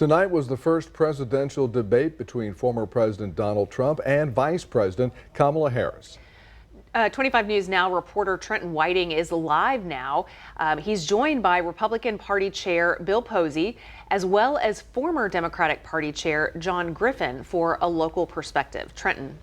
Tonight was the first presidential debate between former President Donald Trump and Vice President Kamala Harris. 25 News Now reporter Trenton Whiting is live now. He's joined by Republican Party Chair Bill Pozzi, as well as former Democratic Party Chair John Griffin for a local perspective. Trenton.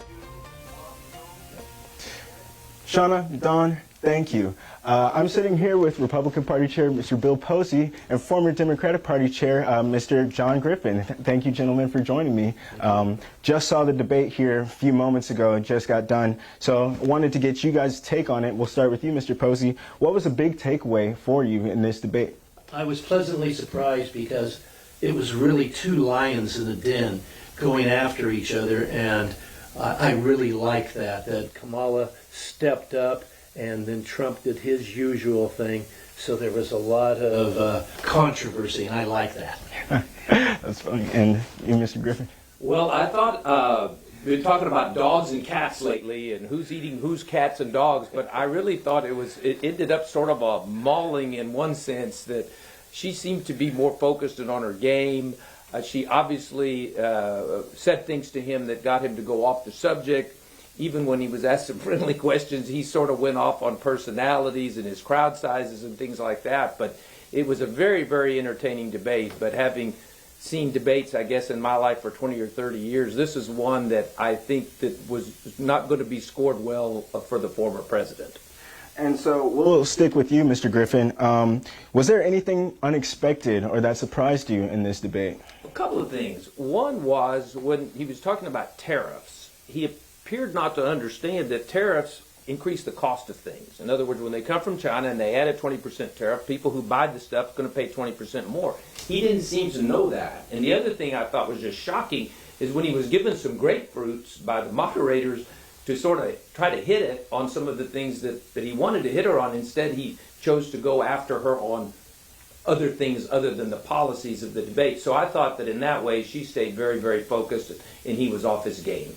Shauna, Don, thank you. I'm sitting here with Republican Party Chair Mr. Bill Pozzi and former Democratic Party Chair Mr. John Griffin. Thank you, gentlemen, for joining me. Just saw the debate here a few moments ago and just got done. So I wanted to get you guys' take on it. We'll start with you, Mr. Pozzi. What was a big takeaway for you in this debate? I was pleasantly surprised because it was really two lions in the den going after each other, and I really liked that Kamala stepped up and then Trump did his usual thing. So there was a lot of controversy, and I like that. That's funny. And you, Mr. Griffin? Well, I thought we've been talking about dogs and cats lately and who's eating whose cats and dogs, but I really thought it ended up sort of a mauling in one sense, that she seemed to be more focused on her game. She obviously said things to him that got him to go off the subject. Even when he was asked some friendly questions, he sort of went off on personalities and his crowd sizes and things like that. But it was a very, very entertaining debate. But having seen debates, I guess, in my life for 20 or 30 years, this is one that I think that was not going to be scored well for the former president. And so we'll stick with you, Mr. Griffin. Was there anything unexpected or that surprised you in this debate? A couple of things. One was when he was talking about tariffs, he appeared not to understand that tariffs increase the cost of things. In other words, when they come from China and they add a 20% tariff, people who buy the stuff are going to pay 20% more. He didn't seem to know that. And the other thing I thought was just shocking is when he was given some grapefruits by the moderators to sort of try to hit it on some of the things that he wanted to hit her on. Instead, he chose to go after her on other things other than the policies of the debate. So I thought that in that way she stayed very, very focused and he was off his game.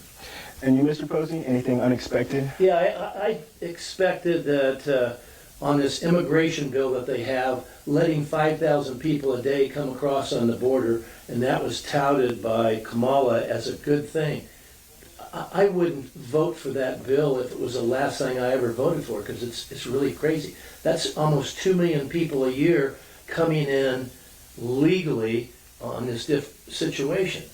And you, Mr. Pozzi, anything unexpected? Yeah, I expected that on this immigration bill that they have, letting 5,000 people a day come across on the border, and that was touted by Kamala as a good thing. I wouldn't vote for that bill if it was the last thing I ever voted for, because it's really crazy. That's almost 2 million people a year coming in legally on this situation.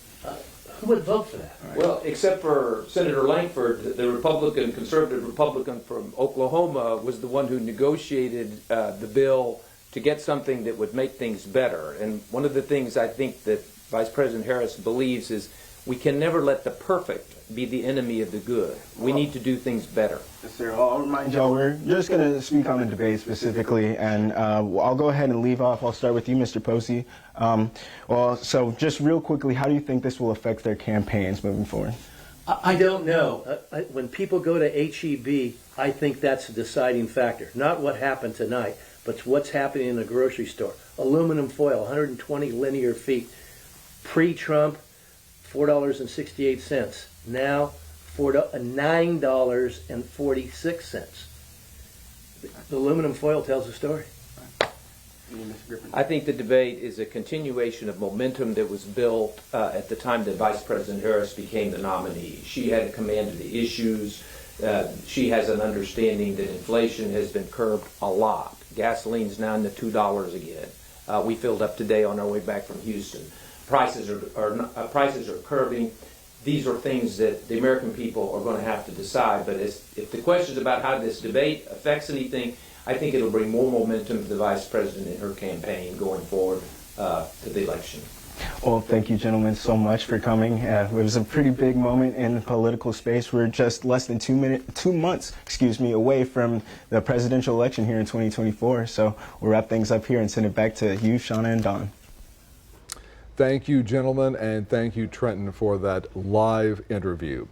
Who would vote for that? Well, except for Senator Langford, the Republican, conservative Republican from Oklahoma, was the one who negotiated the bill to get something that would make things better. And one of the things I think that Vice President Harris believes is we can never let the perfect be the enemy of the good. We need to do things better. Yes, sir. I'll remind y'all, we're just going to speak on the debate specifically, and I'll go ahead and leave off. I'll start with you, Mr. Pozzi. So just real quickly, how do you think this will affect their campaigns moving forward? I don't know. When people go to HEB, I think that's a deciding factor. Not what happened tonight, but what's happening in the grocery store. Aluminum foil, 120 linear feet. Pre-Trump, $4.68. Now, $9.46. The aluminum foil tells the story. I think the debate is a continuation of momentum that was built at the time that Vice President Harris became the nominee. She had a command of the issues. She has an understanding that inflation has been curbed a lot. Gasoline's now in the $2 again. We filled up today on our way back from Houston. Prices are curbing. These are things that the American people are going to have to decide. But if the question is about how this debate affects anything, I think it'll bring more momentum to the Vice President in her campaign going forward to the election. Well, thank you, gentlemen, so much for coming. It was a pretty big moment in the political space. We're just less than 2 months, away from the presidential election here in 2024. So we'll wrap things up here and send it back to you, Shauna and Don. Thank you, gentlemen, and thank you, Trenton, for that live interview.